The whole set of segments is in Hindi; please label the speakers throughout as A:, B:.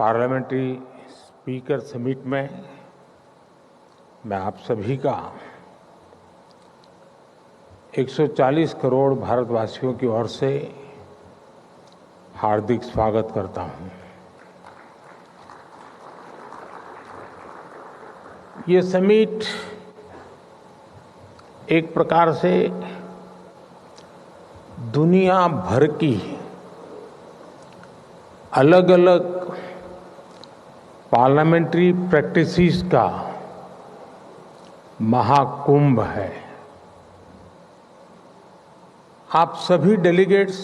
A: पार्लियामेंट्री स्पीकर समिट में मैं आप सभी का 140 करोड़ भारतवासियों की ओर से हार्दिक स्वागत करता हूं। ये समिट एक प्रकार से दुनिया भर की अलग अलग पार्लियामेंट्री प्रैक्टिसेस का महाकुंभ है। आप सभी डेलीगेट्स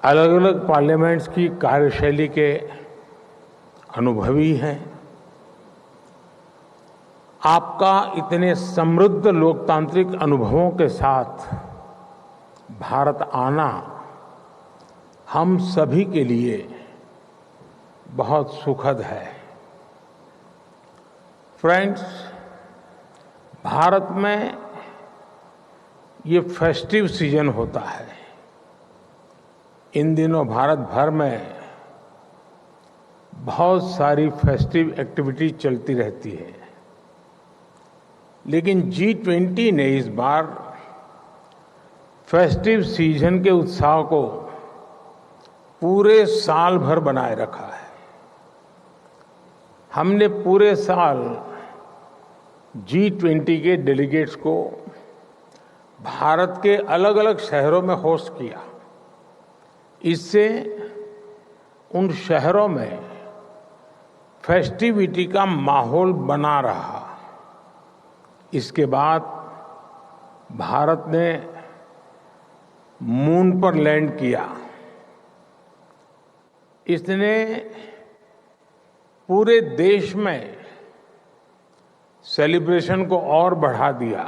A: अलग अलग पार्लियामेंट्स की कार्यशैली के अनुभवी हैं। आपका इतने समृद्ध लोकतांत्रिक अनुभवों के साथ भारत आना हम सभी के लिए बहुत सुखद है। फ्रेंड्स, भारत में ये फेस्टिव सीजन होता है। इन दिनों भारत भर में बहुत सारी फेस्टिव एक्टिविटी चलती रहती है, लेकिन G20 ने इस बार फेस्टिव सीजन के उत्साह को पूरे साल भर बनाए रखा है। हमने पूरे साल G20 के डेलीगेट्स को भारत के अलग अलग शहरों में होस्ट किया। इससे उन शहरों में फेस्टिविटी का माहौल बना रहा। इसके बाद भारत ने मून पर लैंड किया। इसने पूरे देश में सेलिब्रेशन को और बढ़ा दिया।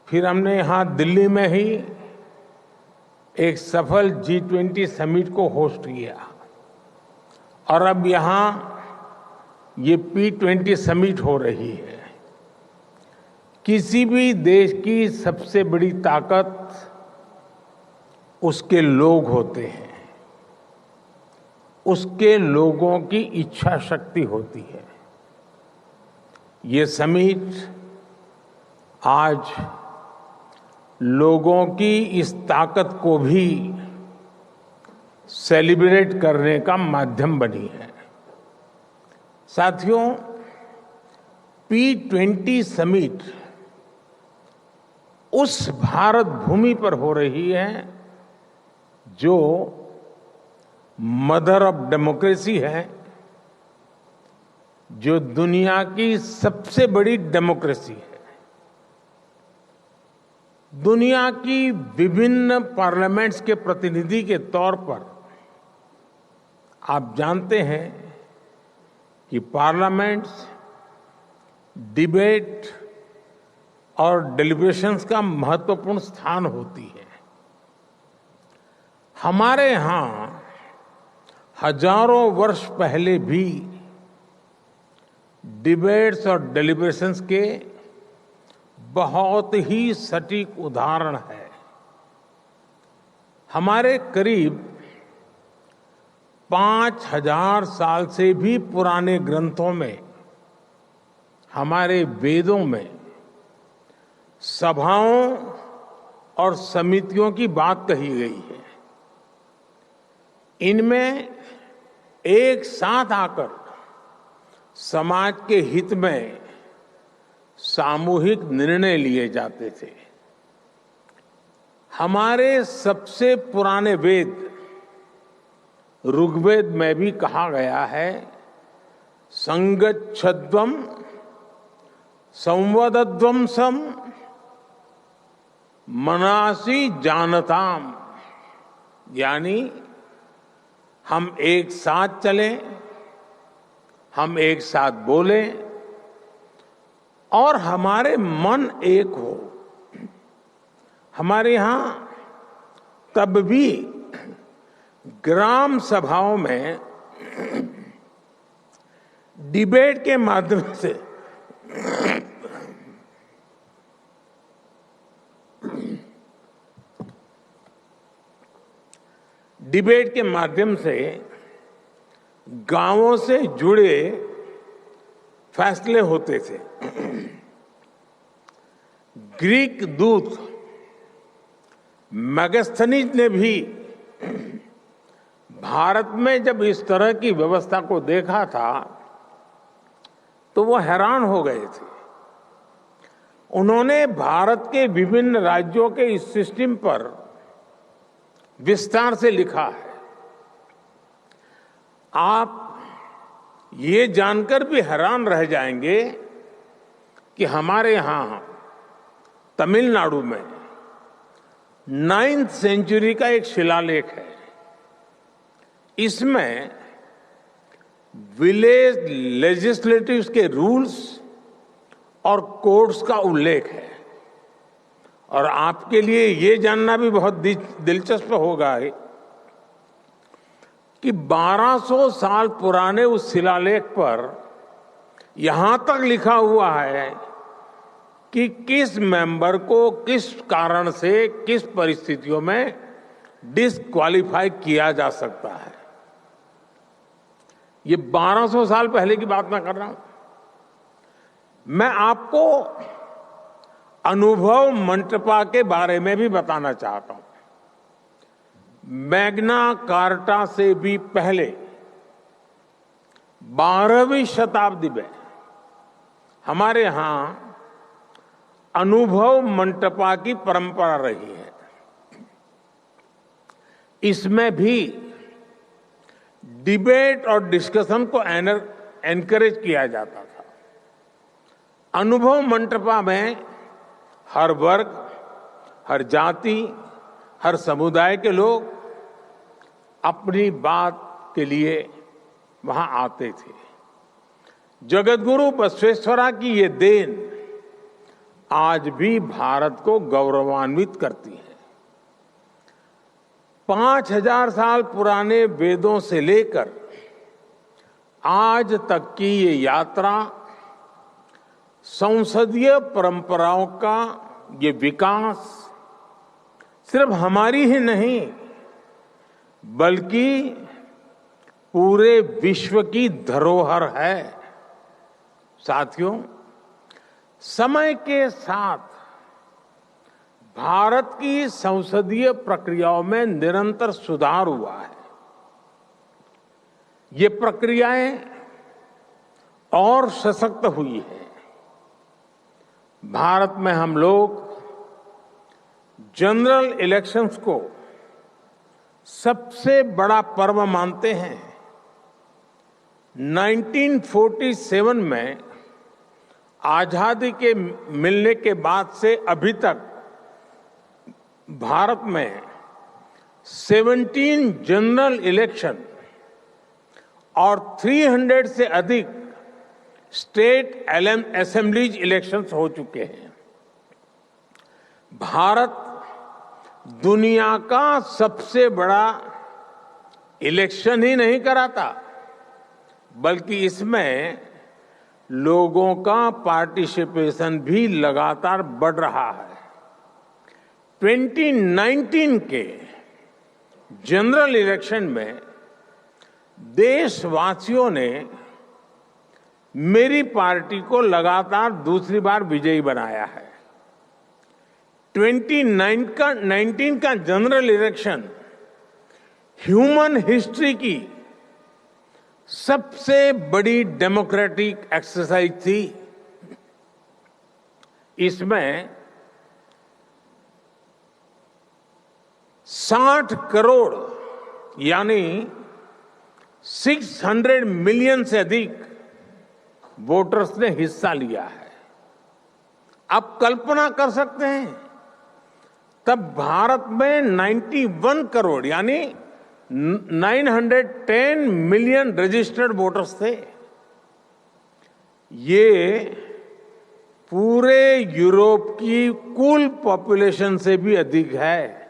A: फिर हमने यहां दिल्ली में ही एक सफल G20 समिट को होस्ट किया और अब यहां ये P20 समिट हो रही है। किसी भी देश की सबसे बड़ी ताकत उसके लोग होते हैं, उसके लोगों की इच्छा शक्ति होती है। ये समिट आज लोगों की इस ताकत को भी सेलिब्रेट करने का माध्यम बनी है। साथियों, P20 समिट उस भारत भूमि पर हो रही है जो मदर ऑफ डेमोक्रेसी है, जो दुनिया की सबसे बड़ी डेमोक्रेसी है। दुनिया की विभिन्न पार्लियामेंट्स के प्रतिनिधि के तौर पर आप जानते हैं कि पार्लियामेंट्स डिबेट और डेलिब्रेशंस का महत्वपूर्ण स्थान होती है। हमारे यहां हजारों वर्ष पहले भी डिबेट्स और डेलिब्रेशंस के बहुत ही सटीक उदाहरण है। हमारे करीब 5000 साल से भी पुराने ग्रंथों में, हमारे वेदों में सभाओं और समितियों की बात कही गई है। इनमें एक साथ आकर समाज के हित में सामूहिक निर्णय लिए जाते थे। हमारे सबसे पुराने वेद ऋग्वेद में भी कहा गया है, संगच्छध्वम संवदध्वम सम मनासी जानताम, यानी हम एक साथ चलें, हम एक साथ बोलें और हमारे मन एक हो। हमारे यहां तब भी ग्राम सभाओं में डिबेट के माध्यम से डिबेट के माध्यम से गांवों से जुड़े फैसले होते थे। ग्रीक दूत मैगस्थनीज ने भी भारत में जब इस तरह की व्यवस्था को देखा था तो वो हैरान हो गए थे। उन्होंने भारत के विभिन्न राज्यों के इस सिस्टम पर विस्तार से लिखा है। आप ये जानकर भी हैरान रह जाएंगे कि हमारे यहां तमिलनाडु में 9th सेंचुरी का एक शिलालेख है। इसमें विलेज लेजिस्लेटिव्स के रूल्स और कोड्स का उल्लेख है। और आपके लिए ये जानना भी बहुत दिलचस्प होगा कि 1200 साल पुराने उस शिलालेख पर यहां तक लिखा हुआ है कि किस मेंबर को किस कारण से किस परिस्थितियों में डिस्क्वालीफाई किया जा सकता है। ये 1200 साल पहले की बात मैं कर रहा हूं। मैं आपको अनुभव मंटपा के बारे में भी बताना चाहता हूं। मैग्ना कार्टा से भी पहले 12वीं शताब्दी में हमारे यहां अनुभव मंटपा की परंपरा रही है। इसमें भी डिबेट और डिस्कशन को एनकरेज किया जाता था। अनुभव मंटपा में हर वर्ग, हर जाति, हर समुदाय के लोग अपनी बात के लिए वहां आते थे। जगतगुरु बसवेश्वरा की ये देन आज भी भारत को गौरवान्वित करती है। 5000 साल पुराने वेदों से लेकर आज तक की ये यात्रा संसदीय परंपराओं का ये विकास सिर्फ हमारी ही नहीं बल्कि पूरे विश्व की धरोहर है। साथियों, समय के साथ भारत की संसदीय प्रक्रियाओं में निरंतर सुधार हुआ है। ये प्रक्रियाएं और सशक्त हुई है। भारत में हम लोग जनरल इलेक्शंस को सबसे बड़ा पर्व मानते हैं। 1947 में आजादी के मिलने के बाद से अभी तक भारत में 17 जनरल इलेक्शन और 300 से अधिक स्टेट असेंबलीज इलेक्शंस हो चुके हैं। भारत दुनिया का सबसे बड़ा इलेक्शन ही नहीं कराता बल्कि इसमें लोगों का पार्टिसिपेशन भी लगातार बढ़ रहा है। 2019 के जनरल इलेक्शन में देशवासियों ने मेरी पार्टी को लगातार दूसरी बार विजयी बनाया है। 2019 का जनरल इलेक्शन ह्यूमन हिस्ट्री की सबसे बड़ी डेमोक्रेटिक एक्सरसाइज थी। इसमें 60 करोड़ यानी 600 मिलियन से अधिक वोटर्स ने हिस्सा लिया है। आप कल्पना कर सकते हैं, तब भारत में 91 करोड़ यानी 910 मिलियन रजिस्टर्ड वोटर्स थे। ये पूरे यूरोप की कुल पॉपुलेशन से भी अधिक है।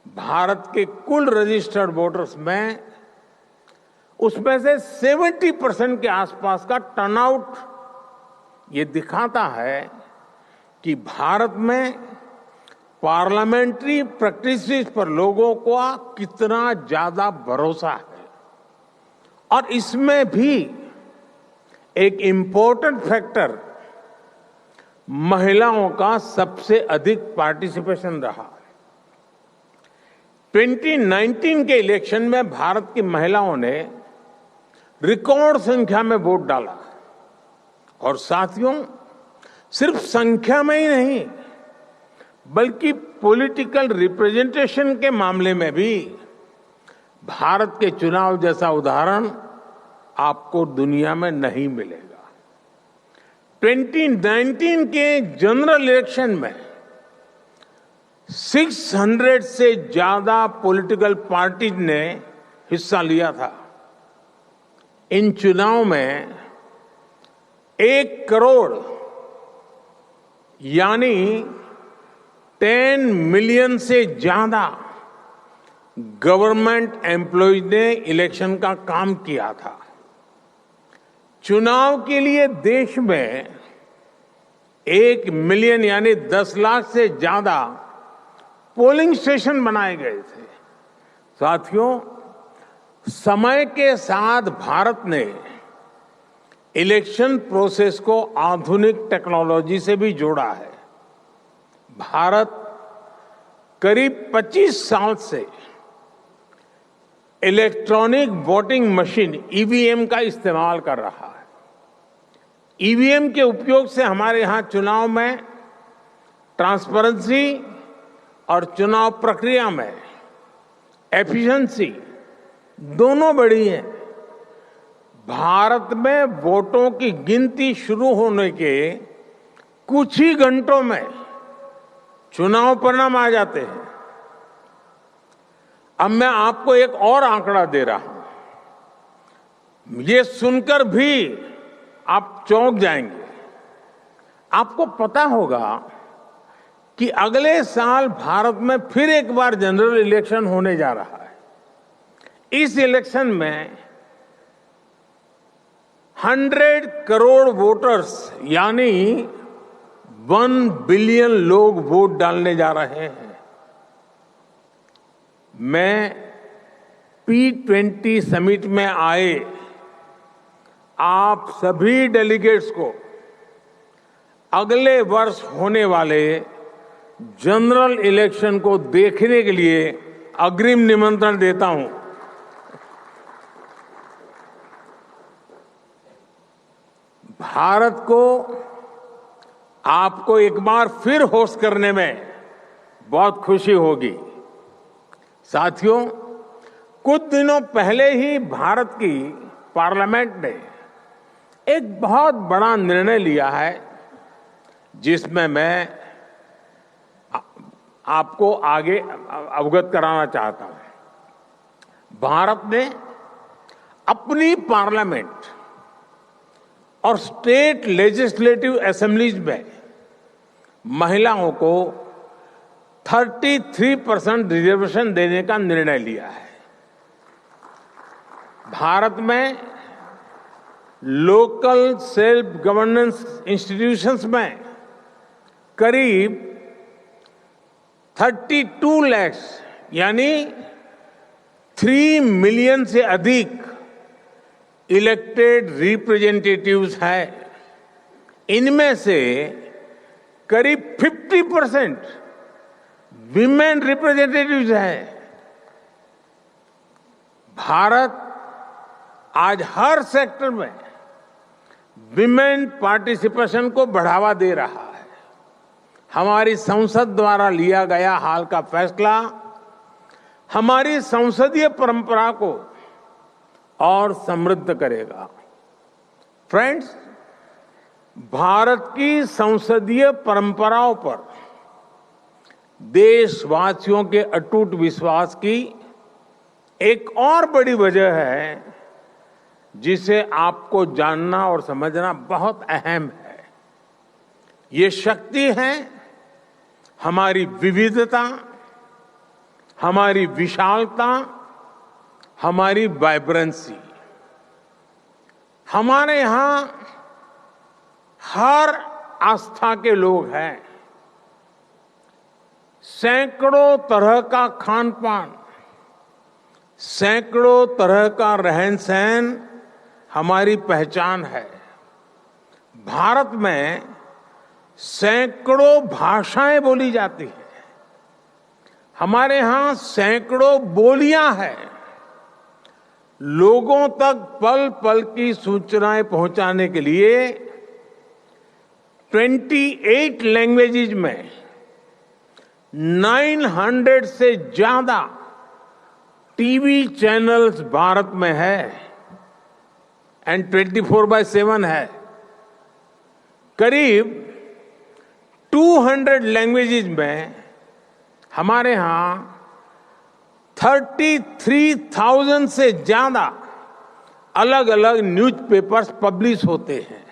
A: भारत के कुल रजिस्टर्ड वोटर्स में उसमें से 70% के आसपास का टर्नआउट ये दिखाता है कि भारत में पार्लियामेंट्री प्रैक्टिसेस पर लोगों को कितना ज्यादा भरोसा है। और इसमें भी एक इम्पोर्टेंट फैक्टर महिलाओं का सबसे अधिक पार्टिसिपेशन रहा। 2019 के इलेक्शन में भारत की महिलाओं ने रिकॉर्ड संख्या में वोट डाला। और साथियों, सिर्फ संख्या में ही नहीं बल्कि पॉलिटिकल रिप्रेजेंटेशन के मामले में भी भारत के चुनाव जैसा उदाहरण आपको दुनिया में नहीं मिलेगा। 2019 के जनरल इलेक्शन में 600 से ज्यादा पॉलिटिकल पार्टीज ने हिस्सा लिया था। इन चुनाव में 1 करोड़ यानी 10 मिलियन से ज्यादा गवर्नमेंट एम्प्लॉयज ने इलेक्शन का काम किया था। चुनाव के लिए देश में 1 मिलियन यानी 10 लाख से ज्यादा पोलिंग स्टेशन बनाए गए थे। साथियों, समय के साथ भारत ने इलेक्शन प्रोसेस को आधुनिक टेक्नोलॉजी से भी जोड़ा है। भारत करीब 25 साल से इलेक्ट्रॉनिक वोटिंग मशीन ईवीएम का इस्तेमाल कर रहा है। ईवीएम के उपयोग से हमारे यहां चुनाव में ट्रांसपेरेंसी और चुनाव प्रक्रिया में एफिशिएंसी दोनों बढ़ी है। भारत में वोटों की गिनती शुरू होने के कुछ ही घंटों में चुनाव परिणाम आ जाते हैं। अब मैं आपको एक और आंकड़ा दे रहा हूं। ये सुनकर भी आप चौंक जाएंगे। आपको पता होगा कि अगले साल भारत में फिर एक बार जनरल इलेक्शन होने जा रहा है। इस इलेक्शन में 100 करोड़ वोटर्स यानी 1 बिलियन लोग वोट डालने जा रहे हैं। मैं P20 समिट में आए आप सभी डेलीगेट्स को अगले वर्ष होने वाले जनरल इलेक्शन को देखने के लिए अग्रिम निमंत्रण देता हूं। भारत को आपको एक बार फिर होस्ट करने में बहुत खुशी होगी। साथियों, कुछ दिनों पहले ही भारत की पार्लियामेंट ने एक बहुत बड़ा निर्णय लिया है जिसमें मैं आपको आगे अवगत कराना चाहता हूं। भारत ने अपनी पार्लियामेंट और स्टेट लेजिस्लेटिव असेंबलीज में महिलाओं को 33% रिजर्वेशन देने का निर्णय लिया है। भारत में लोकल सेल्फ गवर्नेंस इंस्टीट्यूशंस में करीब 32 लाख यानी 3 मिलियन से अधिक इलेक्टेड रिप्रेजेंटेटिव्स हैं। इनमें से करीब 50% विमेन रिप्रेजेंटेटिव्स हैं। भारत आज हर सेक्टर में विमेन पार्टिसिपेशन को बढ़ावा दे रहा है। हमारी संसद द्वारा लिया गया हाल का फैसला हमारी संसदीय परंपरा को और समृद्ध करेगा। फ्रेंड्स, भारत की संसदीय परंपराओं पर देशवासियों के अटूट विश्वास की एक और बड़ी वजह है जिसे आपको जानना और समझना बहुत अहम है। ये शक्ति है हमारी विविधता, हमारी विशालता, हमारी वाइब्रेंसी। हमारे यहां हर आस्था के लोग हैं। सैकड़ों तरह का खान पान, सैकड़ों तरह का रहन सहन हमारी पहचान है। भारत में सैकड़ों भाषाएं बोली जाती हैं। हमारे यहां सैकड़ों बोलियां हैं। लोगों तक पल पल की सूचनाएं पहुंचाने के लिए 28 लैंग्वेजेस में 900 से ज्यादा टीवी चैनल्स भारत में है एंड 24/7 है। करीब 200 लैंग्वेजेस में हमारे यहां 33,000 से ज्यादा अलग अलग न्यूज़पेपर्स पब्लिश होते हैं।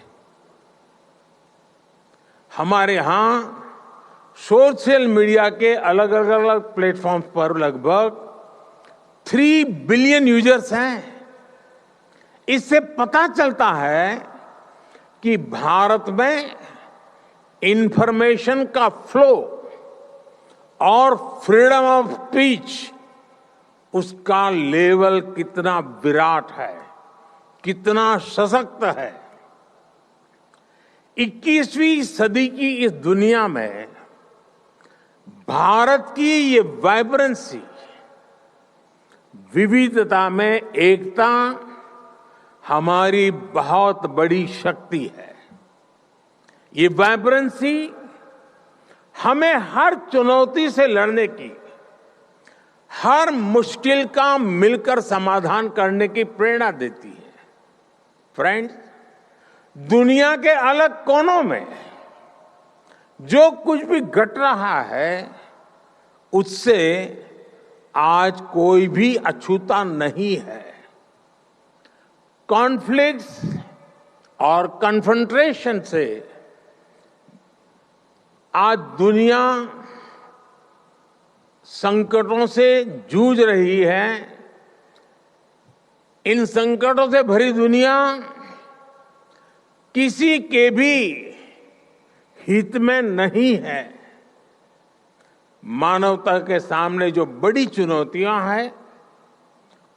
A: हमारे यहां सोशल मीडिया के अलग अलग प्लेटफॉर्म्स पर लगभग 3 बिलियन यूजर्स हैं। इससे पता चलता है कि भारत में इंफॉर्मेशन का फ्लो और फ्रीडम ऑफ स्पीच, उसका लेवल कितना विराट है, कितना सशक्त है। 21वीं सदी की इस दुनिया में भारत की ये वाइब्रेंसी, विविधता में एकता हमारी बहुत बड़ी शक्ति है। ये वाइब्रेंसी हमें हर चुनौती से लड़ने की, हर मुश्किल का मिलकर समाधान करने की प्रेरणा देती है। फ्रेंड्स, दुनिया के अलग कोनों में जो कुछ भी घट रहा है, उससे आज कोई भी अछूता नहीं है। कॉन्फ्लिक्ट्स और कन्फ्रंट्रेशन से आज दुनिया संकटों से जूझ रही है। इन संकटों से भरी दुनिया किसी के भी हित में नहीं है। मानवता के सामने जो बड़ी चुनौतियां हैं,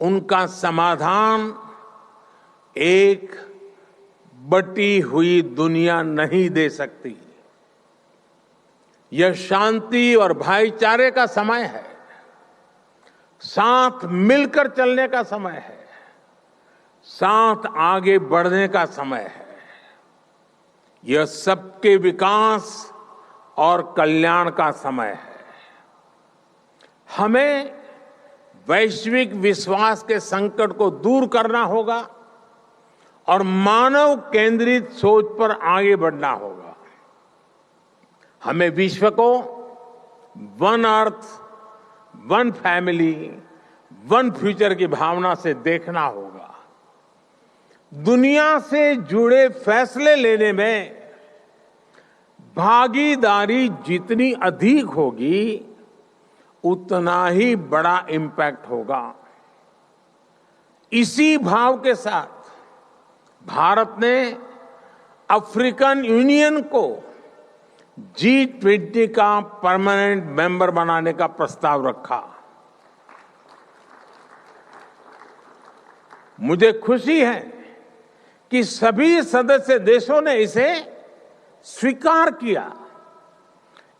A: उनका समाधान एक बटी हुई दुनिया नहीं दे सकती। यह शांति और भाईचारे का समय है, साथ मिलकर चलने का समय है, साथ आगे बढ़ने का समय है। यह सबके विकास और कल्याण का समय है। हमें वैश्विक विश्वास के संकट को दूर करना होगा और मानव केंद्रित सोच पर आगे बढ़ना होगा। हमें विश्व को one earth, one family, one future की भावना से देखना होगा। दुनिया से जुड़े फैसले लेने में भागीदारी जितनी अधिक होगी, उतना ही बड़ा इम्पैक्ट होगा। इसी भाव के साथ भारत ने अफ्रीकन यूनियन को G20 का परमानेंट मेंबर बनाने का प्रस्ताव रखा। मुझे खुशी है कि सभी सदस्य देशों ने इसे स्वीकार किया।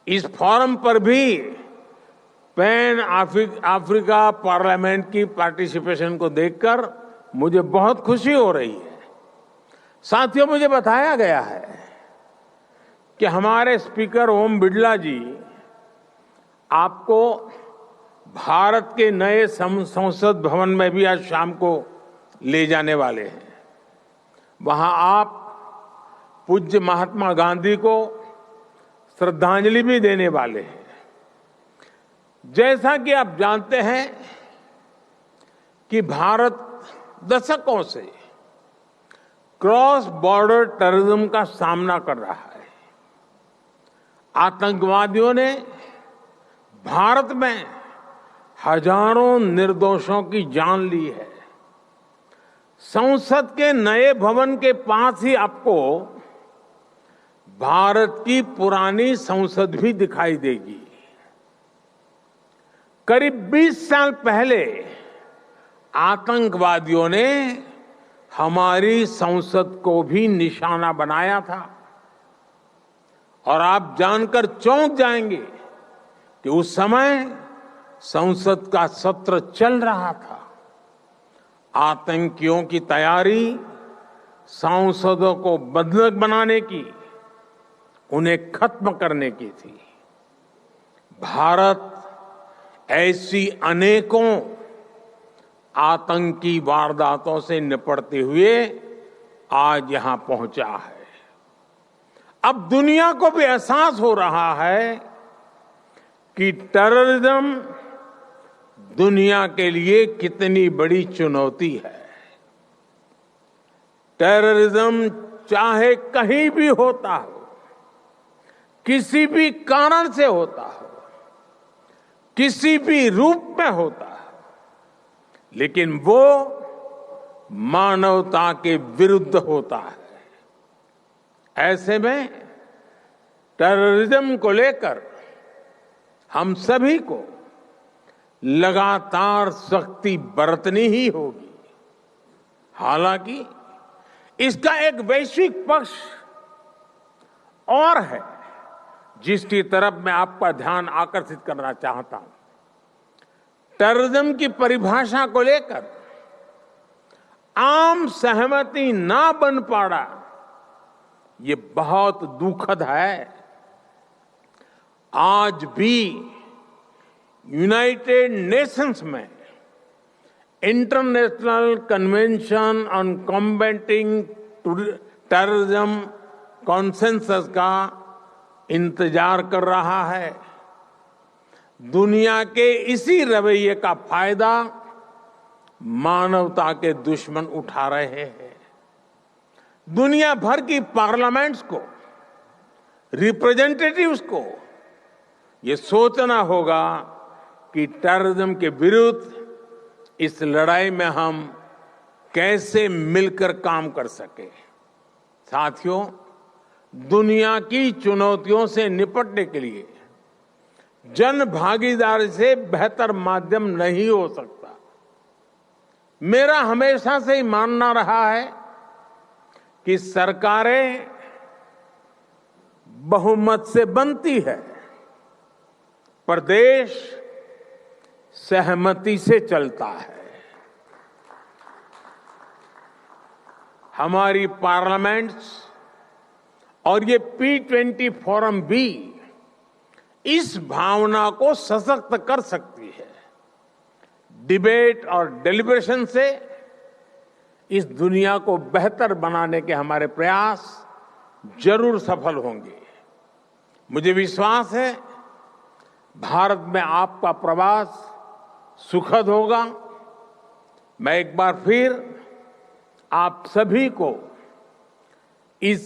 A: इस फोरम पर भी पैन अफ्रीका पार्लियामेंट की पार्टिसिपेशन को देखकर मुझे बहुत खुशी हो रही है। साथियों, मुझे बताया गया है कि हमारे स्पीकर ओम बिड़ला जी आपको भारत के नए संसद भवन में भी आज शाम को ले जाने वाले हैं। वहां आप पूज्य महात्मा गांधी को श्रद्धांजलि भी देने वाले हैं। जैसा कि आप जानते हैं कि भारत दशकों से क्रॉस बॉर्डर टेररिज्म का सामना कर रहा है। आतंकवादियों ने भारत में हजारों निर्दोषों की जान ली है। संसद के नए भवन के पास ही आपको भारत की पुरानी संसद भी दिखाई देगी। करीब 20 साल पहले आतंकवादियों ने हमारी संसद को भी निशाना बनाया था और आप जानकर चौंक जाएंगे कि उस समय संसद का सत्र चल रहा था। आतंकियों की तैयारी सांसदों को बंधक बनाने की, उन्हें खत्म करने की थी। भारत ऐसी अनेकों आतंकी वारदातों से निपटते हुए आज यहां पहुंचा है। अब दुनिया को भी एहसास हो रहा है कि टेररिज्म दुनिया के लिए कितनी बड़ी चुनौती है। टेररिज्म चाहे कहीं भी होता हो, किसी भी कारण से होता हो, किसी भी रूप में होता है, लेकिन वो मानवता के विरुद्ध होता है। ऐसे में टेररिज्म को लेकर हम सभी को लगातार सख्ती बरतनी ही होगी। हालांकि इसका एक वैश्विक पक्ष और है जिसकी तरफ मैं आपका ध्यान आकर्षित करना चाहता हूं। टेररिज्म की परिभाषा को लेकर आम सहमति ना बन पाना, ये बहुत दुखद है। आज भी यूनाइटेड नेशंस में international convention on combating terrorism consensus का इंतजार कर रहा है। दुनिया के इसी रवैये का फायदा मानवता के दुश्मन उठा रहे हैं। दुनिया भर की पार्लियामेंट्स को, रिप्रेजेंटेटिव्स को ये सोचना होगा कि टेररिज्म के विरुद्ध इस लड़ाई में हम कैसे मिलकर काम कर सके। साथियों, दुनिया की चुनौतियों से निपटने के लिए जन भागीदारी से बेहतर माध्यम नहीं हो सकता। मेरा हमेशा से ही मानना रहा है कि सरकारें बहुमत से बनती है, पर देश सहमति से चलता है। हमारी पार्लियामेंट्स और ये P20 फोरम भी इस भावना को सशक्त कर सकती है। डिबेट और डेलिब्रेशन से इस दुनिया को बेहतर बनाने के हमारे प्रयास जरूर सफल होंगे। मुझे विश्वास है भारत में आपका प्रवास सुखद होगा। मैं एक बार फिर आप सभी को इस